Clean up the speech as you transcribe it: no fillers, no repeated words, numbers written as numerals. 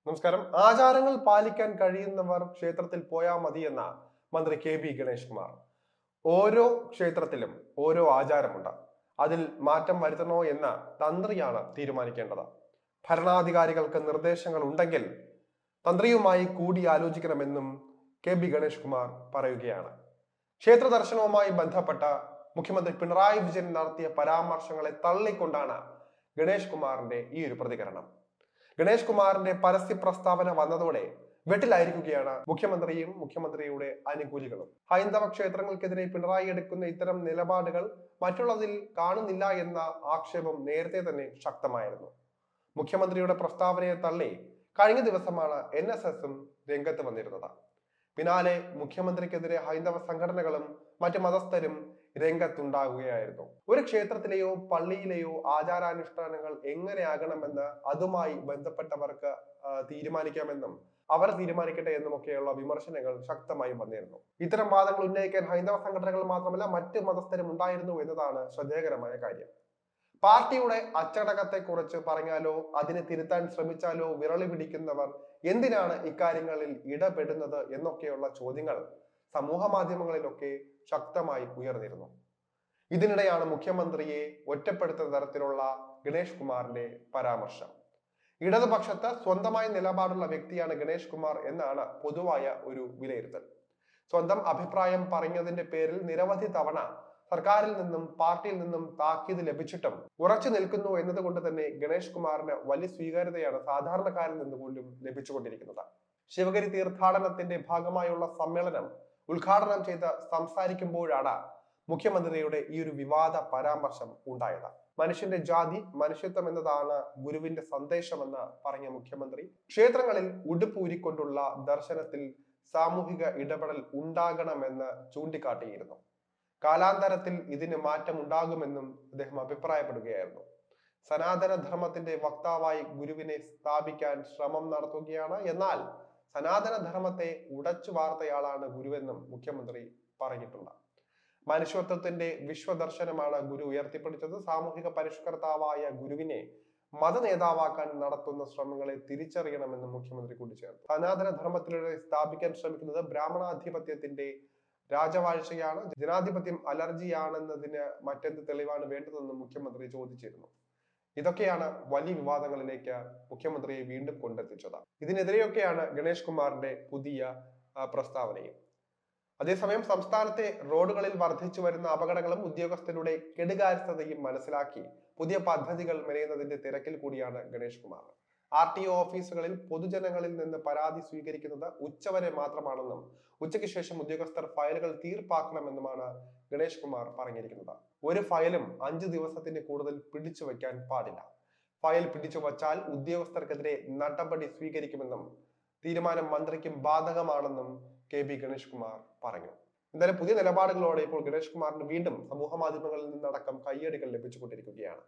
നമസ്കാരം. ആചാരങ്ങൾ പാലിക്കാൻ കഴിയുന്നവർ ക്ഷേത്രത്തിൽ പോയാൽ മതിയെന്ന മന്ത്രി കെ ഗണേഷ് കുമാർ. ഓരോ ക്ഷേത്രത്തിലും ഓരോ ആചാരമുണ്ട്. അതിൽ മാറ്റം വരുത്തണോ എന്ന് തന്ത്രിയാണ് തീരുമാനിക്കേണ്ടത്. ഭരണാധികാരികൾക്ക് നിർദ്ദേശങ്ങൾ ഉണ്ടെങ്കിൽ തന്ത്രിയുമായി കൂടിയാലോചിക്കണമെന്നും ഗണേഷ് കുമാർ പറയുകയാണ്. ക്ഷേത്ര ദർശനവുമായി ബന്ധപ്പെട്ട മുഖ്യമന്ത്രി പിണറായി വിജയൻ നടത്തിയ പരാമർശങ്ങളെ തള്ളിക്കൊണ്ടാണ് ഗണേഷ് കുമാറിന്റെ ഈ ഒരു പ്രതികരണം. ഗണേഷ് കുമാറിന്റെ പരസ്യ പ്രസ്താവന വന്നതോടെ വെട്ടിലായിരിക്കുകയാണ് മുഖ്യമന്ത്രിയും മുഖ്യമന്ത്രിയുടെ അനുകൂലികളും. ഹൈന്ദവ ക്ഷേത്രങ്ങൾക്കെതിരെ പിണറായി എടുക്കുന്ന ഇത്തരം നിലപാടുകൾ മറ്റുള്ളതിൽ കാണുന്നില്ല എന്ന ആക്ഷേപം നേരത്തെ തന്നെ ശക്തമായിരുന്നു. മുഖ്യമന്ത്രിയുടെ പ്രസ്താവനയെ തള്ളി കഴിഞ്ഞ ദിവസമാണ് NSSഉം രംഗത്ത് വന്നിരുന്നത്. പിന്നാലെ മുഖ്യമന്ത്രിക്കെതിരെ ഹൈന്ദവ സംഘടനകളും മറ്റു മതസ്ഥരും രംഗത്തുണ്ടാകുകയായിരുന്നു. ഒരു ക്ഷേത്രത്തിലെയോ പള്ളിയിലെയോ ആചാരാനുഷ്ഠാനങ്ങൾ എങ്ങനെയാകണമെന്ന് അതുമായി ബന്ധപ്പെട്ടവർക്ക് തീരുമാനിക്കാമെന്നും അവർ തീരുമാനിക്കട്ടെ എന്നുമൊക്കെയുള്ള വിമർശനങ്ങൾ ശക്തമായി വന്നിരുന്നു. ഇത്തരം വാദങ്ങൾ ഉന്നയിക്കാൻ ഹൈന്ദവ സംഘടനകൾ മാത്രമല്ല മറ്റ് മതസ്ഥരും ഉണ്ടായിരുന്നു എന്നതാണ് ശ്രദ്ധേയകരമായ കാര്യം. പാർട്ടിയുടെ അച്ചടക്കത്തെ കുറിച്ച് പറഞ്ഞാലോ അതിനെ തിരുത്താൻ ശ്രമിച്ചാലോ വിരളി പിടിക്കുന്നവർ എന്തിനാണ് ഇക്കാര്യങ്ങളിൽ ഇടപെടുന്നത് എന്നൊക്കെയുള്ള ചോദ്യങ്ങൾ സമൂഹ മാധ്യമങ്ങളിലൊക്കെ ശക്തമായി ഉയർന്നിരുന്നു. ഇതിനിടെയാണ് മുഖ്യമന്ത്രിയെ ഒറ്റപ്പെടുത്തുന്ന തരത്തിലുള്ള ഗണേഷ് കുമാറിന്റെ പരാമർശം. ഇടതുപക്ഷത്ത് സ്വന്തമായ നിലപാടുള്ള വ്യക്തിയാണ് ഗണേഷ് കുമാർ എന്നാണ് പൊതുവായ ഒരു വിലയിരുത്തൽ. സ്വന്തം അഭിപ്രായം പറഞ്ഞതിന്റെ പേരിൽ നിരവധി തവണ സർക്കാരിൽ നിന്നും പാർട്ടിയിൽ നിന്നും താക്കീത് ലഭിച്ചിട്ടും ഉറച്ചു നിൽക്കുന്നു എന്നതുകൊണ്ട് തന്നെ ഗണേഷ് കുമാറിന് വലിയ സ്വീകാര്യതയാണ് സാധാരണക്കാരിൽ നിന്ന് പോലും ലഭിച്ചുകൊണ്ടിരിക്കുന്നത്. ശിവഗിരി തീർത്ഥാടനത്തിന്റെ ഭാഗമായുള്ള സമ്മേളനം ഉദ്ഘാടനം ചെയ്ത് സംസാരിക്കുമ്പോഴാണ് മുഖ്യമന്ത്രിയുടെ ഈ ഒരു വിവാദ പരാമർശം ഉണ്ടായത്. മനുഷ്യന്റെ ജാതി മനുഷ്യത്വം എന്നതാണ് ഗുരുവിന്റെ സന്ദേശമെന്ന് പറഞ്ഞ മുഖ്യമന്ത്രി ക്ഷേത്രങ്ങളിൽ ഉടുപ്പൂരിക്കൊണ്ടുള്ള ദർശനത്തിൽ സാമൂഹിക ഇടപെടൽ ഉണ്ടാകണമെന്ന് ചൂണ്ടിക്കാട്ടിയിരുന്നു. കാലാന്തരത്തിൽ ഇതിന് മാറ്റം ഉണ്ടാകുമെന്നും അദ്ദേഹം അഭിപ്രായപ്പെടുകയായിരുന്നു. സനാതന ധർമ്മത്തിന്റെ വക്താവായി ഗുരുവിനെ സ്ഥാപിക്കാൻ ശ്രമം നടത്തുകയാണ്. എന്നാൽ സനാതന ധർമ്മത്തെ ഉടച്ചു വാർത്തയാളാണ് ഗുരുവെന്നും മുഖ്യമന്ത്രി പറഞ്ഞിട്ടുണ്ട്. മനുഷ്യത്വത്തിന്റെ വിശ്വദർശനമാണ് ഗുരു ഉയർത്തിപ്പിടിച്ചത്. സാമൂഹിക പരിഷ്കർത്താവായ ഗുരുവിനെ മത നേതാവാക്കാൻ നടത്തുന്ന ശ്രമങ്ങളെ തിരിച്ചറിയണമെന്നും മുഖ്യമന്ത്രി കൂട്ടിച്ചേർത്തു. സനാതന ധർമ്മത്തിലൂടെ സ്ഥാപിക്കാൻ ശ്രമിക്കുന്നത് ബ്രാഹ്മണാധിപത്യത്തിന്റെ രാജവാഴ്ചയാണ്, ജനാധിപത്യം അലർജിയാണെന്നതിന് മറ്റെന്ത് തെളിവാണ് വേണ്ടതെന്നും മുഖ്യമന്ത്രി ചോദിച്ചിരുന്നു. ഇതൊക്കെയാണ് വലിയ വിവാദങ്ങളിലേക്ക് മുഖ്യമന്ത്രിയെ വീണ്ടും കൊണ്ടെത്തിച്ചത്. ഇതിനെതിരെയൊക്കെയാണ് ഗണേഷ് കുമാറിന്റെ പുതിയ പ്രസ്താവനയും. അതേസമയം സംസ്ഥാനത്തെ റോഡുകളിൽ വർദ്ധിച്ചു വരുന്ന അപകടങ്ങളും ഉദ്യോഗസ്ഥരുടെ കെടുകാര്യസ്ഥതയും മനസ്സിലാക്കി പുതിയ പദ്ധതികൾ മെനയുന്നതിന്റെ തിരക്കിൽ കൂടിയാണ് ഗണേഷ് കുമാർ. RTO ഓഫീസുകളിൽ പൊതുജനങ്ങളിൽ നിന്ന് പരാതി സ്വീകരിക്കുന്നത് ഉച്ചവരെ മാത്രമാണെന്നും ഉച്ചയ്ക്ക് ശേഷം ഉദ്യോഗസ്ഥർ ഫയലുകൾ തീർപ്പാക്കണമെന്നുമാണ് ഗണേഷ് കുമാർ പറഞ്ഞിരിക്കുന്നത്. ഒരു ഫയലും 5 ദിവസത്തിന് കൂടുതൽ പിടിച്ചു വയ്ക്കാൻ പാടില്ല. ഫയൽ പിടിച്ചു വച്ചാൽ ഉദ്യോഗസ്ഥർക്കെതിരെ നടപടി സ്വീകരിക്കുമെന്നും തീരുമാനം മന്ത്രിക്കും ബാധകമാണെന്നും ഗണേഷ് കുമാർ പറഞ്ഞു. എന്തായാലും പുതിയ നിലപാടുകളോടെ ഇപ്പോൾ ഗണേഷ് കുമാറിന് വീണ്ടും സമൂഹ മാധ്യമങ്ങളിൽ നിന്നടക്കം കയ്യടികൾ ലഭിച്ചുകൊണ്ടിരിക്കുകയാണ്.